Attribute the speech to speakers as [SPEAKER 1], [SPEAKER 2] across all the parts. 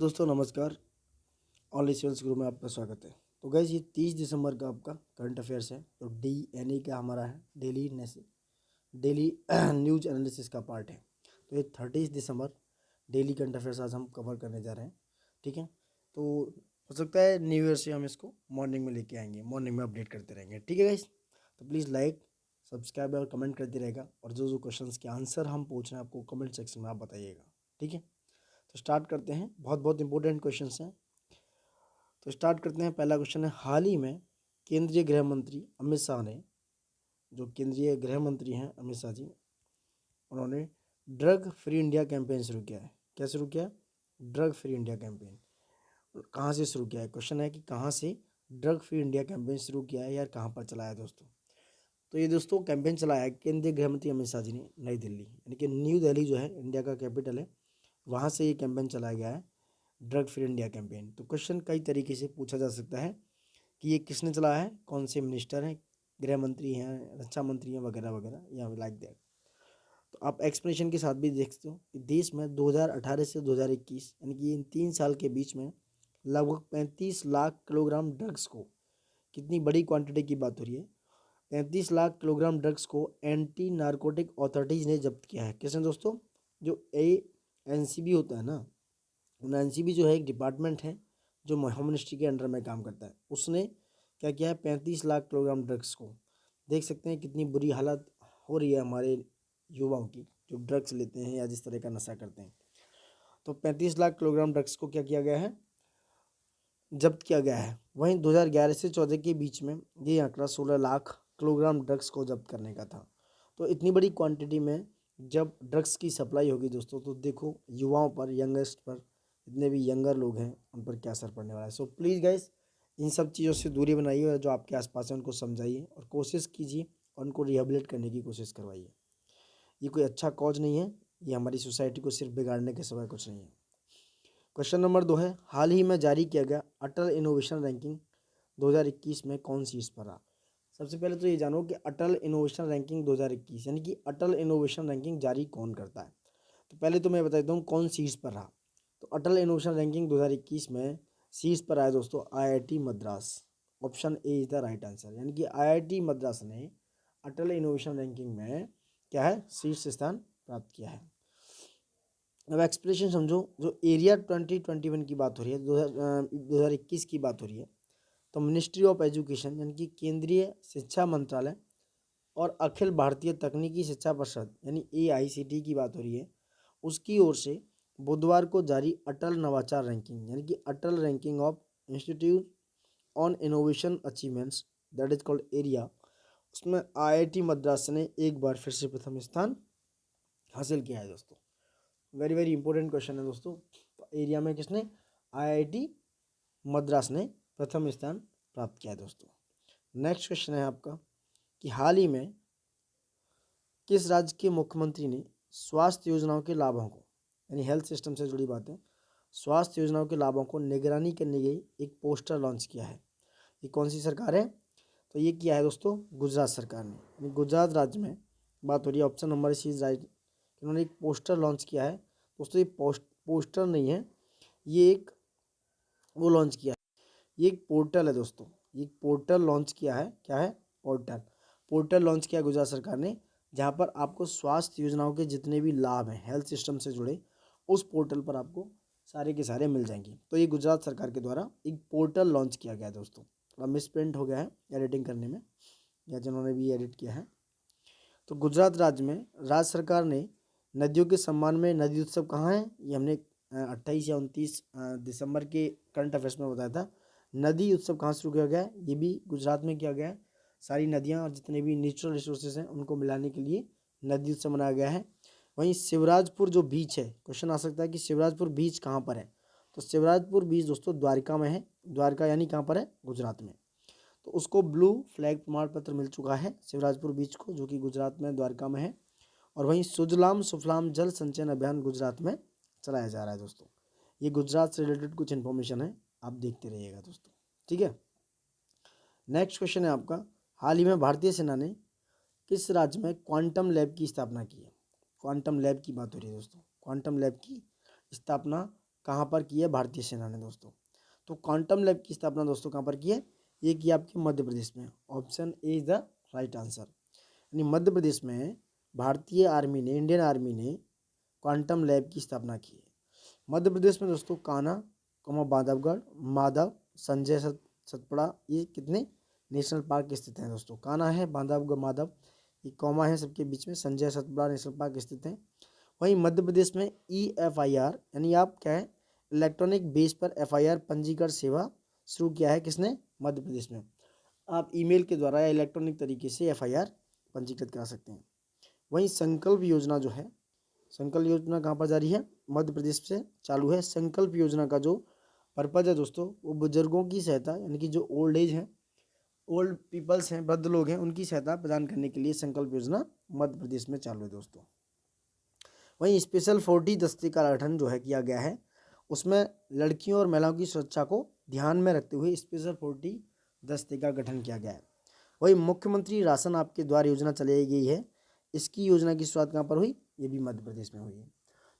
[SPEAKER 1] दोस्तों नमस्कार। Online sales group में आपका स्वागत है। तो गाइस ये 30 दिसंबर का आपका करंट अफेयर्स है। तो DNE का हमारा है डेली न्यूज एनालिसिस का पार्ट है। तो ये 30 दिसंबर डेली करंट अफेयर्स आज हम कवर करने जा रहे हैं। ठीक है, तो हो सकता है न्यू ईयर से हम इसको मॉर्निंग में लेके आएंगे, मॉर्निंग में अपडेट करते रहेंगे। ठीक है गाइस, तो प्लीज़ लाइक सब्सक्राइब और कमेंट करते रहेगा, और जो क्वेश्चंस के आंसर हम पूछ रहे हैं आपको कमेंट सेक्शन में आप बताइएगा। ठीक है, तो स्टार्ट करते हैं। बहुत बहुत इंपॉर्टेंट क्वेश्चंस हैं, तो स्टार्ट करते हैं। पहला क्वेश्चन है, हाल ही में केंद्रीय गृह मंत्री अमित शाह ने, जो केंद्रीय गृह मंत्री हैं अमित शाह जी, उन्होंने ड्रग फ्री इंडिया कैंपेन शुरू किया है। क्या शुरू किया? Drug free India campaign. कहाँ से शुरू किया है? क्वेश्चन है कि कहाँ से ड्रग फ्री इंडिया कैंपेन शुरू किया है यार, कहाँ पर चलाया है दोस्तों? तो ये दोस्तों कैंपेन चलाया है केंद्रीय गृह मंत्री अमित शाह जी ने नई दिल्ली, यानी कि न्यू दिल्ली जो है इंडिया का कैपिटल है, वहाँ से ये कैंपेन चलाया गया है, ड्रग फ्री इंडिया कैंपेन। तो क्वेश्चन कई तरीके से पूछा जा सकता है कि ये किसने चलाया है, कौन से मिनिस्टर हैं, गृह मंत्री हैं, रक्षा मंत्री हैं, वगैरह वगैरह, या लाइक दैट। तो आप एक्सप्लेनेशन के साथ भी देख सकते हो कि देश में 2018 से 2021 यानी कि इन 3 साल के बीच में लगभग 35 लाख किलोग्राम ड्रग्स को, कितनी बड़ी क्वांटिटी की बात हो रही है, 35 लाख किलोग्राम ड्रग्स को एंटी नारकोटिक अथॉरिटीज़ ने जब्त किया है। किसने दोस्तों? जो ANCB होता है ना, NCB जो है एक डिपार्टमेंट है जो होम मिनिस्ट्री के अंडर में काम करता है, उसने क्या किया है, 35 लाख किलोग्राम ड्रग्स को। देख सकते हैं कितनी बुरी हालत हो रही है हमारे युवाओं की जो ड्रग्स लेते हैं या जिस तरह का नशा करते हैं। तो 35 लाख किलोग्राम ड्रग्स को क्या किया गया है, जब्त किया गया है। वहीं 2011 से 14 के बीच में ये आंकड़ा 16 लाख किलोग्राम ड्रग्स को जब्त करने का था। तो इतनी बड़ी क्वांटिटी में जब ड्रग्स की सप्लाई होगी दोस्तों, तो देखो युवाओं पर, यंगेस्ट पर, जितने भी यंगर लोग हैं उन पर क्या असर पड़ने वाला है। सो प्लीज़ गाइस, इन सब चीज़ों से दूरी बनाइए, और जो आपके आसपास हैं उनको समझाइए और कोशिश कीजिए और उनको रिहेबिलिट करने की कोशिश करवाइए। ये कोई अच्छा कॉज नहीं है, ये हमारी सोसाइटी को सिर्फ बिगाड़ने के सिवाय कुछ नहीं है। क्वेश्चन नंबर 2 है, हाल ही में जारी किया गया अटल इनोवेशन रैंकिंग 2021 में कौन सी शीर्ष पर रहा? सबसे पहले तो ये जानो कि अटल इनोवेशन रैंकिंग 2021 यानी कि अटल इनोवेशन रैंकिंग जारी कौन करता है। तो पहले तो मैं बता देता हूँ कौन शीर्ष पर रहा। तो अटल इनोवेशन रैंकिंग 2021 में शीर्ष पर आया दोस्तों IIT Madras. Option A is the right answer, यानी कि IIT मद्रास ने अटल इनोवेशन रैंकिंग में क्या है, शीर्ष स्थान प्राप्त किया है। अब एक्सप्लेनेशन समझो। जो एरिया 2021 की बात हो रही है, 2021 की बात हो रही है, तो मिनिस्ट्री ऑफ एजुकेशन यानी कि केंद्रीय शिक्षा मंत्रालय और अखिल भारतीय तकनीकी शिक्षा परिषद यानी AICT की बात हो रही है, उसकी ओर से बुधवार को जारी अटल नवाचार रैंकिंग यानी कि Atal ranking of institute on innovation achievements, that is called ARIIA, उसमें IIT मद्रास ने एक बार फिर से प्रथम स्थान हासिल किया है दोस्तों। वेरी वेरी इंपॉर्टेंट क्वेश्चन है दोस्तों। तो एरिया में किसने? IIT मद्रास ने प्रथम स्थान प्राप्त किया है दोस्तों। नेक्स्ट क्वेश्चन है आपका कि हाल ही में किस राज्य के मुख्यमंत्री ने स्वास्थ्य योजनाओं के लाभों को, यानी हेल्थ सिस्टम से जुड़ी बातें, स्वास्थ्य योजनाओं के लाभों को निगरानी करने के लिए एक पोस्टर लॉन्च किया है? ये कौन सी सरकार है? तो ये किया है दोस्तों गुजरात सरकार ने, यानी गुजरात राज्य में बात हो रही है। Option number C is right. इन्होंने एक पोस्टर लॉन्च किया है दोस्तों। ये पोस्टर नहीं है, ये एक वो लॉन्च किया है, ये एक पोर्टल है दोस्तों। ये एक पोर्टल लॉन्च किया है। क्या है? पोर्टल। पोर्टल लॉन्च किया गुजरात सरकार ने, जहाँ पर आपको स्वास्थ्य योजनाओं के जितने भी लाभ हैं हेल्थ सिस्टम से जुड़े, उस पोर्टल पर आपको सारे के सारे मिल जाएंगे। तो ये गुजरात सरकार के द्वारा एक पोर्टल लॉन्च किया गया है दोस्तों। थोड़ा मिसप्रिंट हो गया है एडिटिंग करने में, या जिन्होंने भी एडिट किया है। तो गुजरात राज्य में राज्य सरकार ने नदियों के सम्मान में नदी उत्सव कहाँ है, ये हमने 28 या 29 दिसंबर के करंट अफेयर्स में बताया था। नदी उत्सव कहाँ शुरू किया गया है? ये भी गुजरात में किया गया है। सारी नदियाँ और जितने भी नेचुरल रिसोर्सेज हैं उनको मिलाने के लिए नदी उत्सव मनाया गया है। वहीं शिवराजपुर जो बीच है, क्वेश्चन आ सकता है कि शिवराजपुर बीच कहाँ पर है? तो शिवराजपुर बीच दोस्तों द्वारका में है। द्वारका यानी कहाँ पर है? गुजरात में। तो उसको ब्लू फ्लैग प्रमाण पत्र मिल चुका है शिवराजपुर बीच को, जो कि गुजरात में द्वारका में है। और वहीं सुजलाम सुफलाम जल संचयन अभियान गुजरात में चलाया जा रहा है दोस्तों। ये गुजरात से रिलेटेड कुछ इन्फॉर्मेशन है, आप देखते रहिएगा दोस्तों। ठीक है, नेक्स्ट क्वेश्चन है आपका, हाल ही में भारतीय सेना ने किस राज्य में क्वांटम लैब की स्थापना की है? क्वांटम लैब की बात हो रही है दोस्तों। क्वांटम लैब की स्थापना कहाँ पर की है भारतीय सेना ने दोस्तों। तो क्वांटम लैब की स्थापना दोस्तों कहाँ पर की है, ये की आपके मध्य प्रदेश में। Option A is the right answer, यानी मध्य प्रदेश में भारतीय आर्मी ने, इंडियन आर्मी ने क्वांटम लैब की स्थापना की है। मध्य प्रदेश में दोस्तों कान्हा, बांधवगढ़, माधव, संजय सतपड़ा, ये कितने नेशनल पार्क स्थित हैं दोस्तों। कान्हा है, बांधवगढ़, माधव, ये कॉमा है सबके बीच में, संजय सतपड़ा नेशनल पार्क स्थित हैं। वहीं मध्य प्रदेश में EFIR यानी आप क्या है, इलेक्ट्रॉनिक बेस पर FIR पंजीकरण सेवा शुरू किया है किसने, मध्य प्रदेश में। आप ईमेल के द्वारा या इलेक्ट्रॉनिक तरीके से FIR पंजीकृत करा सकते हैं। वहीं संकल्प योजना जो है, संकल्प योजना कहाँ पर जारी है, मध्य प्रदेश से चालू है। संकल्प योजना का जो पर्पज है दोस्तों, वो बुजुर्गों की सहायता, यानी कि जो ओल्ड एज हैं, ओल्ड पीपल्स हैं, वृद्ध लोग हैं, उनकी सहायता प्रदान करने के लिए संकल्प योजना मध्य प्रदेश में चालू है दोस्तों। वहीं स्पेशल 40 दस्ते का गठन जो है किया गया है, उसमें लड़कियों और महिलाओं की सुरक्षा को ध्यान में रखते हुए स्पेशल 40 दस्ते का गठन किया गया है। वही मुख्यमंत्री राशन आपके द्वार योजना चलाई गई है, इसकी योजना की शुरुआत कहाँ पर हुई, ये भी मध्य प्रदेश में हुई है।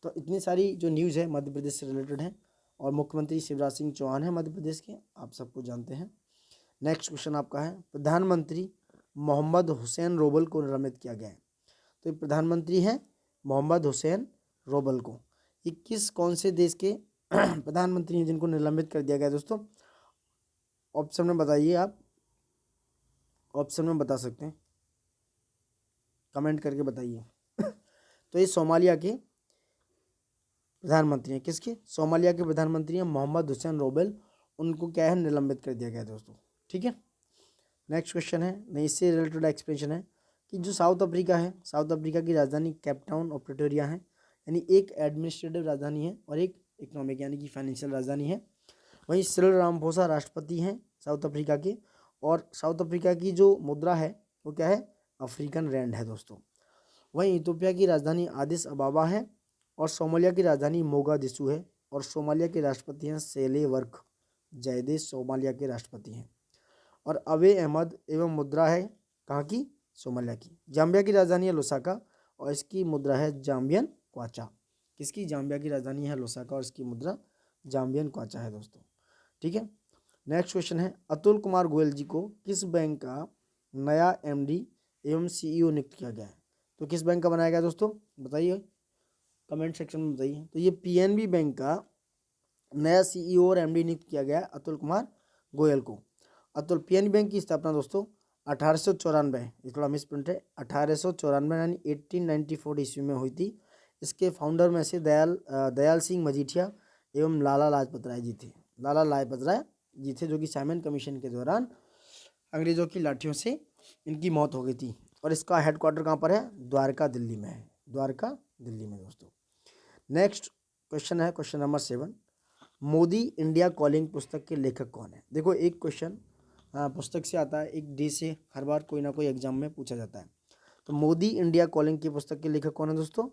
[SPEAKER 1] तो इतनी सारी जो न्यूज़ है मध्य प्रदेश से रिलेटेड है, और मुख्यमंत्री शिवराज सिंह चौहान है मध्य प्रदेश के, आप सबको जानते हैं। नेक्स्ट क्वेश्चन आपका है, प्रधानमंत्री मोहम्मद हुसैन रोबल को निलंबित किया गया है। तो ये प्रधानमंत्री हैं मोहम्मद हुसैन रोबल को, ये किस कौन से देश के प्रधानमंत्री हैं जिनको निलंबित कर दिया गया दोस्तों। ऑप्शन में बताइए, आप ऑप्शन में बता सकते हैं, कमेंट करके बताइए। तो ये सोमालिया के प्रधानमंत्री हैं, किसके, सोमालिया के प्रधानमंत्री हैं मोहम्मद हुसैन रोबल, उनको क्या है, निलंबित कर दिया गया दोस्तों। ठीक है, नेक्स्ट क्वेश्चन है, नहीं इससे रिलेटेड एक्सप्लेनेशन है कि जो साउथ अफ्रीका है, साउथ अफ्रीका की राजधानी केपटाउन और प्रिटोरिया है, यानी एक एडमिनिस्ट्रेटिव राजधानी है और एक इकोनॉमिक यानी कि फाइनेंशियल राजधानी है। वहीं सिरिल रामाफोसा राष्ट्रपति हैं साउथ अफ्रीका के, और साउथ अफ्रीका की जो मुद्रा है वो क्या है, अफ्रीकन रैंड है दोस्तों। वहीं इथोपिया की राजधानी आदिस अबाबा है, और सोमालिया की राजधानी मोगादिशु है, और सोमालिया के राष्ट्रपति हैं सेले वर्क जयदे, सोमालिया के राष्ट्रपति हैं। और अबे अहमद एवं मुद्रा है कहाँ की, सोमालिया की। जाम्बिया की राजधानी है लुसाका, और इसकी मुद्रा है जाम्बियन क्वाचा। किसकी, जाम्बिया की राजधानी है लुसाका और इसकी मुद्रा जाम्बियन क्वाचा है दोस्तों। ठीक है, नेक्स्ट क्वेश्चन है, अतुल कुमार गोयल जी को किस बैंक का नया MD एवं CEO नियुक्त किया गया है। तो किस बैंक का बनाया गया दोस्तों, बताइए कमेंट सेक्शन में बताइए। तो ये PNB बैंक का नया CEO और MD नियुक्त किया गया है अतुल कुमार गोयल को। अतुल PNB बैंक की स्थापना दोस्तों 1894, ये थोड़ा मिस प्रिंट है, 1894 यानी 1894 ईस्वी में हुई थी। इसके फाउंडर में से दयाल सिंह मजीठिया एवं लाला लाजपत राय जी थे। लाला लाजपत राय जी थे, जो कि साइमन कमीशन के दौरान अंग्रेजों की लाठियों से इनकी मौत हो गई थी। और इसका हेडक्वार्टर कहाँ पर है, द्वारका दिल्ली में है, द्वारका दिल्ली में दोस्तों। नेक्स्ट क्वेश्चन है question number 7, Modi India calling पुस्तक के लेखक कौन है। देखो एक क्वेश्चन पुस्तक से आता है, एक डे से हर बार कोई ना कोई एग्जाम में पूछा जाता है। तो मोदी इंडिया कॉलिंग की पुस्तक के लेखक कौन है दोस्तों,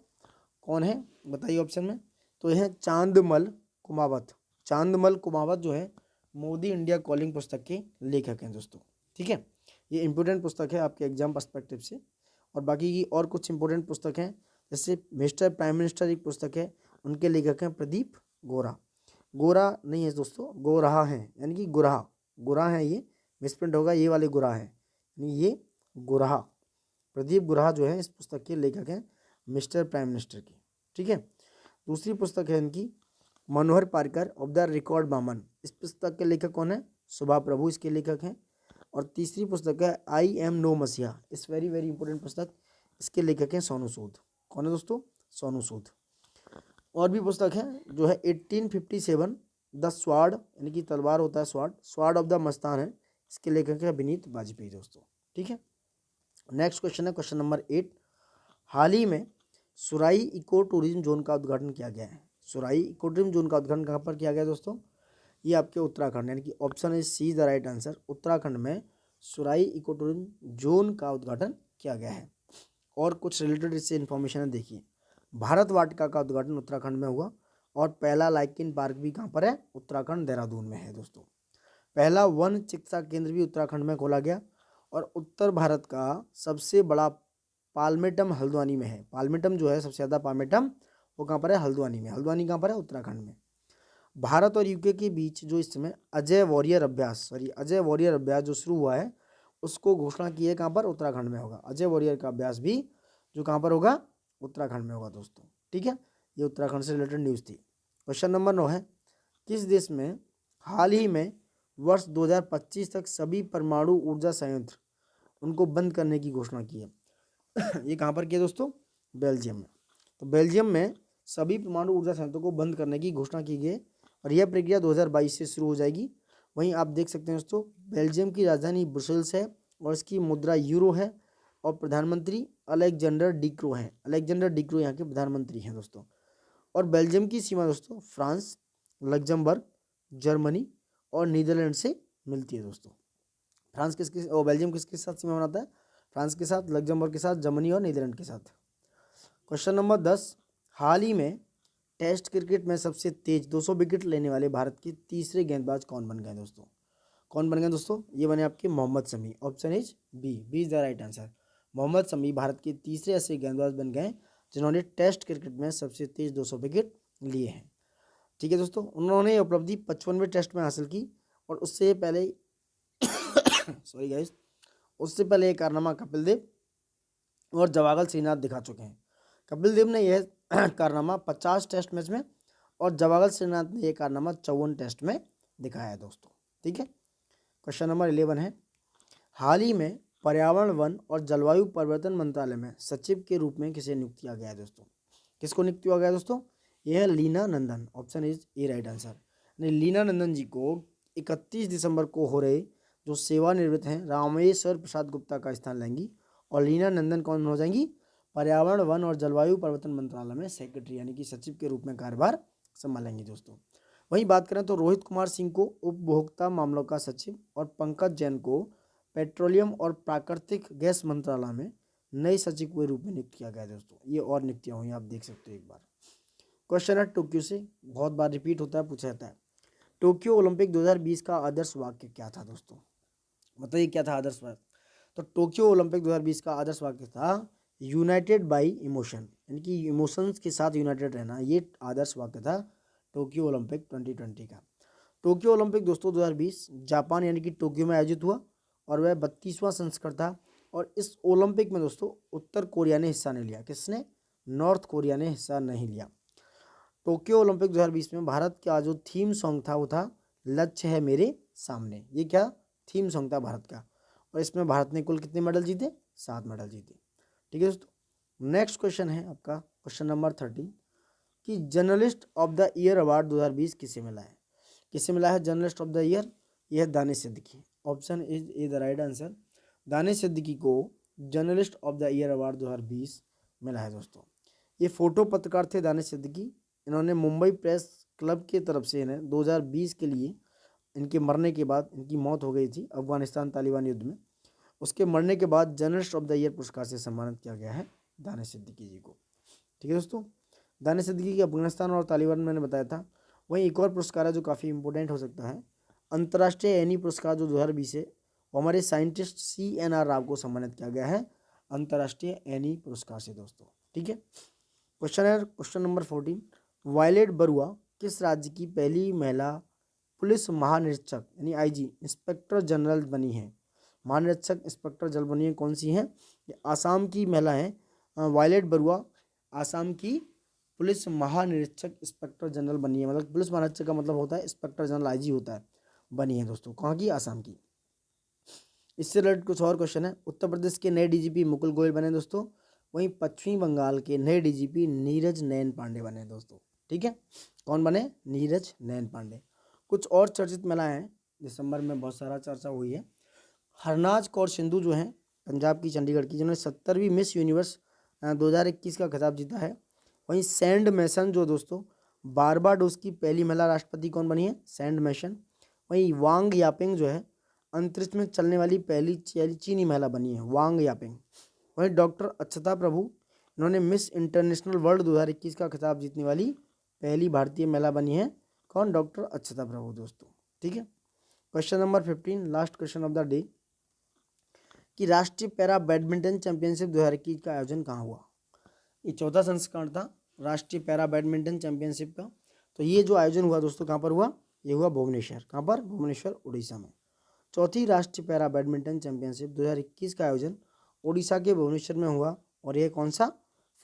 [SPEAKER 1] कौन है बताइए ऑप्शन में। तो यह चांदमल कुमावत, चांदमल कुमावत जो है मोदी इंडिया कॉलिंग पुस्तक के लेखक हैं दोस्तों। ठीक है, ये इंपॉर्टेंट पुस्तक है आपके एग्जाम पर्सपेक्टिव से। और बाकी की और कुछ इंपॉर्टेंट पुस्तक हैं, जैसे मिस्टर प्राइम मिनिस्टर एक पुस्तक है, उनके लेखक हैं प्रदीप गोरा। गोरा नहीं है दोस्तों, गोराहा है, यानी कि गुराहा, गुरा है, ये मिसप्रिंट होगा, ये वाले गुरा है, यानी ये गुराहा। प्रदीप गुराहा जो है इस पुस्तक के लेखक हैं मिस्टर प्राइम मिनिस्टर के। ठीक है, दूसरी पुस्तक है इनकी मनोहर पारिकर ऑफ द रिकॉर्ड बामन, इस पुस्तक के लेखक कौन है, सुभा प्रभु इसके लेखक हैं। और तीसरी पुस्तक है आई एम नो मसीहा, इस वेरी वेरी इंपॉर्टेंट पुस्तक, इसके लेखक हैं सोनू सूद। कौन है दोस्तों, सोनू सूद। और भी पुस्तक है जो है 1857 द स्वार्ड, यानी कि तलवार होता है sword, sword of the Mastan है, इसके लेखक है विनीत वाजपेयी दोस्तों। ठीक है, नेक्स्ट क्वेश्चन है क्वेश्चन नंबर 8, हाल ही में सुराई इको टूरिज्म जोन का उद्घाटन किया गया है। सुराई इको टूरिज्म जोन का उद्घाटन कहाँ पर किया गया दोस्तों, ये आपके उत्तराखंड, यानी कि option is see the right answer. Uttarakhand में सुराई इको टूरिज्म जोन का उद्घाटन किया गया है। और कुछ रिलेटेड इससे इन्फॉर्मेशन है, देखिए भारत वाटिका का उद्घाटन उत्तराखंड में हुआ, और पहला लाइकिन पार्क भी कहाँ पर है, उत्तराखंड देहरादून में है दोस्तों। पहला वन चिकित्सा केंद्र भी उत्तराखंड में खोला गया, और उत्तर भारत का सबसे बड़ा पालमेटम हल्द्वानी में है। पालमेटम जो है सबसे ज़्यादा पालमेटम वो कहाँ पर है, हल्द्वानी में। हल्द्वानी कहाँ पर है, उत्तराखंड में। भारत और यूके के बीच जो इस समय अजय वॉरियर अभ्यास जो शुरू हुआ है उसको घोषणा की है कहाँ पर, उत्तराखंड में होगा। अजय वॉरियर का अभ्यास भी जो कहाँ पर होगा, उत्तराखंड में होगा दोस्तों। ठीक है, ये उत्तराखंड से रिलेटेड न्यूज़ थी। क्वेश्चन नंबर 9 है, किस देश में हाल ही में वर्ष 2025 तक सभी परमाणु ऊर्जा संयंत्र उनको बंद करने की घोषणा की है? ये कहाँ पर किया दोस्तों, बेल्जियम में। तो बेल्जियम में सभी परमाणु ऊर्जा संयंत्रों को बंद करने की घोषणा की गई और यह प्रक्रिया 2022 से शुरू हो जाएगी। वहीं आप देख सकते हैं दोस्तों, बेल्जियम की राजधानी ब्रुसेल्स है और इसकी मुद्रा यूरो है और प्रधानमंत्री अलेक्जेंडर डिक्रो हैं। अलेक्जेंडर डिक्रो यहाँ के प्रधानमंत्री हैं दोस्तों। और बेल्जियम की सीमा दोस्तों फ्रांस, लग्जमबर्ग, जर्मनी और नीदरलैंड से मिलती है दोस्तों। फ्रांस किसके और बेल्जियम किसके साथ सीमा बनाता है, फ्रांस के साथ, लग्जमबर्ग के साथ, जर्मनी और नीदरलैंड के साथ। क्वेश्चन नंबर 10, हाल ही में टेस्ट क्रिकेट में सबसे तेज 200 विकेट लेने वाले भारत के तीसरे गेंदबाज कौन बन गए दोस्तों? कौन बन गए दोस्तों? ये बने आपके Mohammed Shami. Option is B is the right answer. Mohammed Shami Bharat के तीसरे ऐसे गेंदबाज बन गए जिन्होंने टेस्ट क्रिकेट में सबसे तेज 200 विकेट लिए हैं। ठीक है दोस्तों, उन्होंने ये उपलब्धि 55वें टेस्ट में हासिल की और उससे पहले सॉरी गाइस, उससे पहले ये कारनामा कपिल देव और जवागल श्रीनाथ दिखा चुके हैं। कपिल देव ने यह कारनामा 50 टेस्ट मैच में और जवागल श्रीनाथ ने यह कारनामा 54 टेस्ट में दिखाया है दोस्तों। ठीक है, क्वेश्चन नंबर 11 है, हाल ही में पर्यावरण, वन और जलवायु परिवर्तन मंत्रालय में सचिव के रूप में किसे नियुक्त किया गया है दोस्तों? किसको नियुक्त किया गया है दोस्तों? यह है Leena Nandan. Option is A right answer. Leena Nandan ji को 31 दिसंबर को हो रहे जो सेवानिवृत्त हैं रामेश्वर प्रसाद गुप्ता का स्थान लेंगी और लीना नंदन कौन हो जाएंगी? पर्यावरण, वन और जलवायु परिवर्तन मंत्रालय में सेक्रेटरी यानी कि सचिव के रूप में कार्यभार संभालेंगे दोस्तों। वहीं बात करें तो रोहित कुमार सिंह को उपभोक्ता मामलों का सचिव और पंकज जैन को पेट्रोलियम और प्राकृतिक गैस मंत्रालय में नए सचिव के रूप में नियुक्त किया गया दोस्तों। ये और नियुक्तियां हुई, आप देख सकते हो एक बार। क्वेश्चन है टोक्यो से, बहुत बार रिपीट होता है, पूछा जाता है। टोक्यो ओलंपिक 2020 का आदर्श वाक्य क्या था दोस्तों? बताइए क्या था आदर्श वाक्य? तो टोक्यो ओलंपिक 2020 का आदर्श वाक्य था यूनाइटेड बाई इमोशन, यानी कि इमोशंस के साथ यूनाइटेड रहना। ये आदर्श वाक्य था टोक्यो ओलंपिक 2020 का। टोक्यो ओलंपिक दोस्तों 2020 जापान यानी कि टोक्यो में आयोजित हुआ और वह 32वां संस्करण था। और इस ओलंपिक में दोस्तों उत्तर कोरिया ने हिस्सा नहीं लिया। किसने? नॉर्थ कोरिया ने हिस्सा नहीं लिया। टोक्यो ओलंपिक 2020 में भारत का जो थीम सॉन्ग था वो था लक्ष्य है मेरे सामने। ये क्या थीम सॉन्ग था भारत का, और इसमें भारत ने कुल कितने मेडल जीते? 7 मेडल जीते। ठीक है दोस्तों, नेक्स्ट क्वेश्चन है आपका क्वेश्चन नंबर 13 कि journalist of the year award 2020 किसे मिला है? किसे मिला है जर्नलिस्ट ऑफ द ईयर? यह Danish Siddiqui. Option is A the right answer. Danish Siddiqui को journalist of the year award 2020 मिला है दोस्तों। ये फोटो पत्रकार थे दानिश सिद्दीकी। इन्होंने मुंबई प्रेस क्लब की तरफ से इन्हें 2020 के लिए, इनके मरने के बाद, इनकी मौत हो गई थी अफगानिस्तान तालिबान युद्ध में, उसके मरने के बाद जर्नलिस्ट ऑफ द ईयर पुरस्कार से सम्मानित किया गया है दानिश सिद्दीकी जी को। ठीक है दोस्तों, दानिश सिद्दीकी की अफगानिस्तान और तालिबान मैंने बताया था। वहीं एक और पुरस्कार है जो काफ़ी इंपॉर्टेंट हो सकता है, अंतर्राष्ट्रीय एनी पुरस्कार जो 2020 है वो हमारे साइंटिस्ट CNR राव को सम्मानित किया गया है अंतर्राष्ट्रीय एनी पुरस्कार से दोस्तों। ठीक है, क्वेश्चन है क्वेश्चन नंबर 14, वायलेट बरुआ किस राज्य की पहली महिला पुलिस महानिरीक्षक यानी IG इंस्पेक्टर जनरल बनी है? महानिरीक्षक इंस्पेक्टर जनरल बनी है, कौन सी है? ये आसाम की महिला है वायलेट बरुआ, आसाम की पुलिस महानिरीक्षक इंस्पेक्टर जनरल बनी है। मतलब पुलिस महानिरीक्षक का मतलब होता है इंस्पेक्टर जनरल IG होता है, बनी है दोस्तों। कहाँ की? आसाम की। इससे रिलेटेड कुछ और क्वेश्चन है। उत्तर प्रदेश के नए DGP मुकुल गोयल बने दोस्तों। वहीं पश्चिमी बंगाल के नए DGP नीरज नयन पांडे बने दोस्तों। ठीक है, कौन बने? नीरज नयन पांडे। कुछ और चर्चित महिलाएं हैं, दिसंबर में बहुत सारा चर्चा हुई है। हरनाज कौर सिंधु जो हैं पंजाब की, चंडीगढ़ की, जिन्होंने 70वीं मिस यूनिवर्स 2021 का खिताब जीता है। वहीं सैंड मैसन जो दोस्तों बारबाडोस की पहली महिला राष्ट्रपति कौन बनी है? सैंड मैसन। वहीं वांग यापिंग जो है अंतरिक्ष में चलने वाली पहली चीनी महिला बनी है, वांग यापिंग। वहीं डॉक्टर अक्षता प्रभु, इन्होंने मिस इंटरनेशनल वर्ल्ड 2021 का खिताब जीतने वाली पहली भारतीय महिला बनी है। कौन? डॉक्टर अक्षता प्रभु दोस्तों। ठीक है, question number 15 last question of the day कि राष्ट्रीय पैरा बैडमिंटन चैंपियनशिप 2021 का आयोजन कहाँ हुआ? ये चौथा संस्करण था राष्ट्रीय पैरा बैडमिंटन चैंपियनशिप का, तो ये जो आयोजन हुआ दोस्तों कहाँ पर हुआ, ये हुआ भुवनेश्वर। कहाँ पर, भुवनेश्वर उड़ीसा में। चौथी राष्ट्रीय पैरा बैडमिंटन चैंपियनशिप 2021 का आयोजन उड़ीसा के भुवनेश्वर में हुआ और यह कौन सा,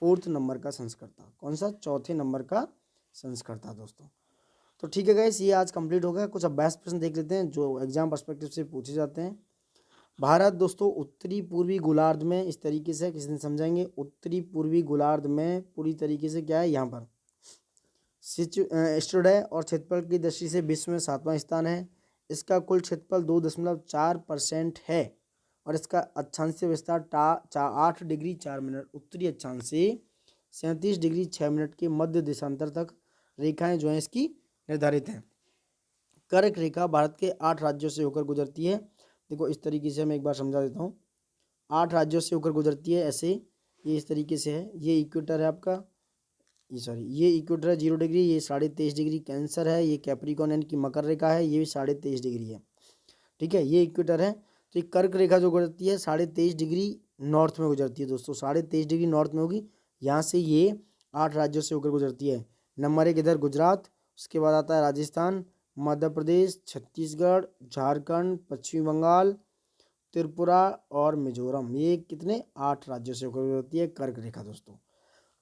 [SPEAKER 1] 4th नंबर का संस्करण था। कौन सा, 4थे नंबर का संस्करण था दोस्तों। तो ठीक है गाइस, ये आज कंप्लीट हो गया। कुछ अभ्यास प्रश्न देख लेते हैं जो एग्जाम पर्सपेक्टिव से पूछे जाते हैं। भारत दोस्तों उत्तरी पूर्वी गोलार्ध में इस तरीके से किसी दिन समझाएंगे। उत्तरी पूर्वी गोलार्ध में पूरी तरीके से क्या है, यहाँ पर स्टूड है और क्षेत्रफल की दृष्टि से विश्व में 7वां स्थान है। इसका कुल क्षेत्रफल 2.4% है और इसका अक्षांशीय विस्तार 8 डिग्री 4 मिनट उत्तरी अक्षांश से 37 डिग्री 6 मिनट के मध्य देशांतर तक रेखाएं जो हैं इसकी निर्धारित हैं। कर्क रेखा भारत के 8 राज्यों से होकर गुजरती है। देखो इस तरीके से मैं एक बार समझा देता हूँ। 8 राज्यों से होकर गुजरती है ऐसे, ये इस तरीके से है। ये इक्वेटर है आपका, ये इक्वेटर है 0 डिग्री, ये 23.5 डिग्री कैंसर है, ये कैप्रिकॉर्न यानी कि मकर रेखा है, ये भी 23.5 डिग्री है। ठीक है, ये इक्वेटर है। तो ये कर्क रेखा जो गुजरती है 23.5 डिग्री नॉर्थ में गुजरती है दोस्तों। 23.5 डिग्री नॉर्थ में होगी, यहाँ से ये 8 राज्यों से होकर गुजरती है। नंबर 1 इधर गुजरात, उसके बाद आता है राजस्थान, मध्य प्रदेश, छत्तीसगढ़, झारखंड, पश्चिम बंगाल, त्रिपुरा और मिजोरम। ये कितने, 8 राज्यों से होकर गुजरती है कर्क रेखा दोस्तों।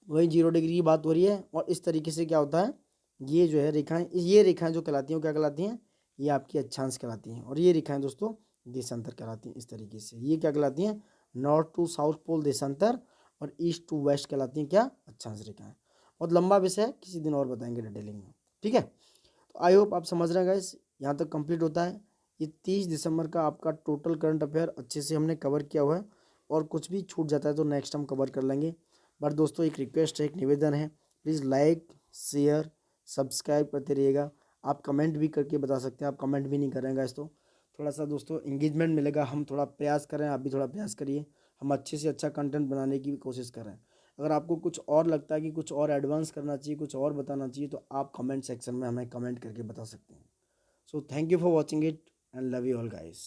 [SPEAKER 1] वही 0 डिग्री की बात हो रही है। और इस तरीके से क्या होता है, ये जो है रेखाएं, ये रेखाएं जो कहलाती हैं वो क्या कहलाती हैं, ये आपकी अक्षांश कहलाती हैं। और ये रेखाएं दोस्तों देशांतर कहलाती हैं। इस तरीके से ये क्या कहलाती हैं, नॉर्थ टू साउथ पोल देशांतर और ईस्ट टू वेस्ट कहलाती हैं क्या, अक्षांश रेखाएं। बहुत लंबा विषय है, किसी दिन और बताएंगे डिटेलिंग में। ठीक है, तो आई होप आप समझ रहे हैं गाइस। यहाँ तक कंप्लीट होता है। ये 30 दिसंबर का आपका टोटल करंट अफेयर अच्छे से हमने कवर किया हुआ है। और कुछ भी छूट जाता है तो नेक्स्ट हम कवर कर लेंगे। बट दोस्तों एक रिक्वेस्ट है, एक निवेदन है, प्लीज़ लाइक शेयर सब्सक्राइब करते रहिएगा। आप कमेंट भी करके बता सकते हैं, आप कमेंट भी नहीं करेंगे गाइस तो थोड़ा सा दोस्तों इंगेजमेंट मिलेगा। हम थोड़ा प्रयास करें, आप भी थोड़ा प्रयास करिए, हम अच्छे से अच्छा कंटेंट बनाने की भी कोशिश कर रहे हैं। अगर आपको कुछ और लगता है कि कुछ और एडवांस करना चाहिए, कुछ और बताना चाहिए, तो आप कमेंट सेक्शन में हमें कमेंट करके बता सकते हैं। So thank you for watching it and love you all guys.